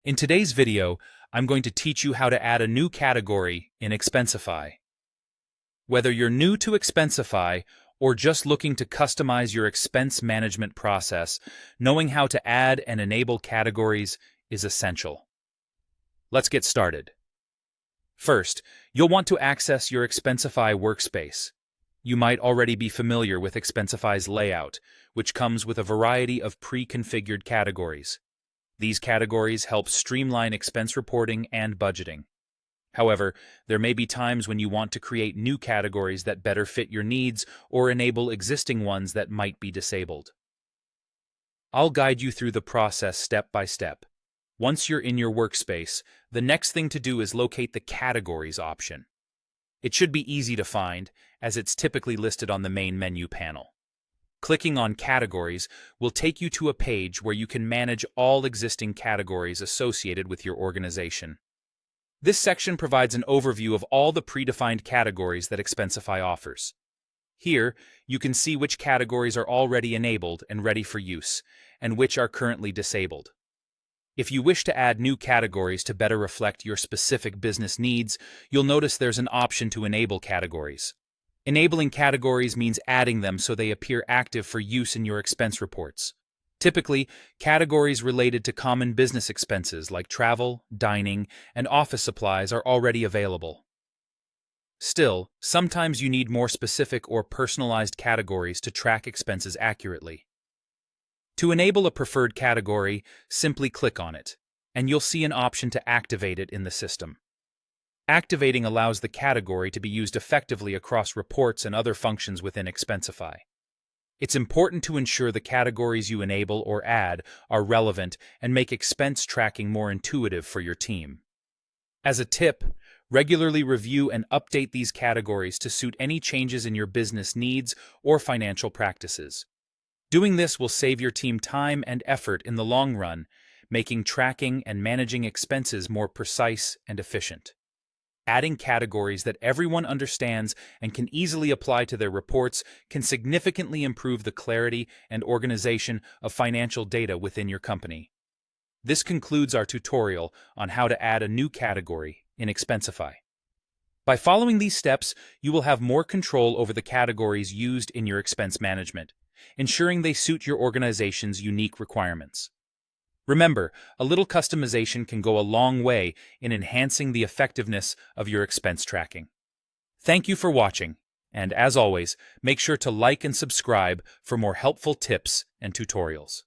In today's video, I'm going to teach you how to add a new category in Expensify. Whether you're new to Expensify or just looking to customize your expense management process, knowing how to add and enable categories is essential. Let's get started. First, you'll want to access your Expensify workspace. You might already be familiar with Expensify's layout, which comes with a variety of pre-configured categories. These categories help streamline expense reporting and budgeting. However, there may be times when you want to create new categories that better fit your needs or enable existing ones that might be disabled. I'll guide you through the process step by step. Once you're in your workspace, the next thing to do is locate the Categories option. It should be easy to find, as it's typically listed on the main menu panel. Clicking on Categories will take you to a page where you can manage all existing categories associated with your organization. This section provides an overview of all the predefined categories that Expensify offers. Here, you can see which categories are already enabled and ready for use, and which are currently disabled. If you wish to add new categories to better reflect your specific business needs, you'll notice there's an option to enable categories. Enabling categories means adding them so they appear active for use in your expense reports. Typically, categories related to common business expenses like travel, dining, and office supplies are already available. Still, sometimes you need more specific or personalized categories to track expenses accurately. To enable a preferred category, simply click on it, and you'll see an option to activate it in the system. Activating allows the category to be used effectively across reports and other functions within Expensify. It's important to ensure the categories you enable or add are relevant and make expense tracking more intuitive for your team. As a tip, regularly review and update these categories to suit any changes in your business needs or financial practices. Doing this will save your team time and effort in the long run, making tracking and managing expenses more precise and efficient. Adding categories that everyone understands and can easily apply to their reports can significantly improve the clarity and organization of financial data within your company. This concludes our tutorial on how to add a new category in Expensify. By following these steps, you will have more control over the categories used in your expense management, ensuring they suit your organization's unique requirements. Remember, a little customization can go a long way in enhancing the effectiveness of your expense tracking. Thank you for watching, and as always, make sure to like and subscribe for more helpful tips and tutorials.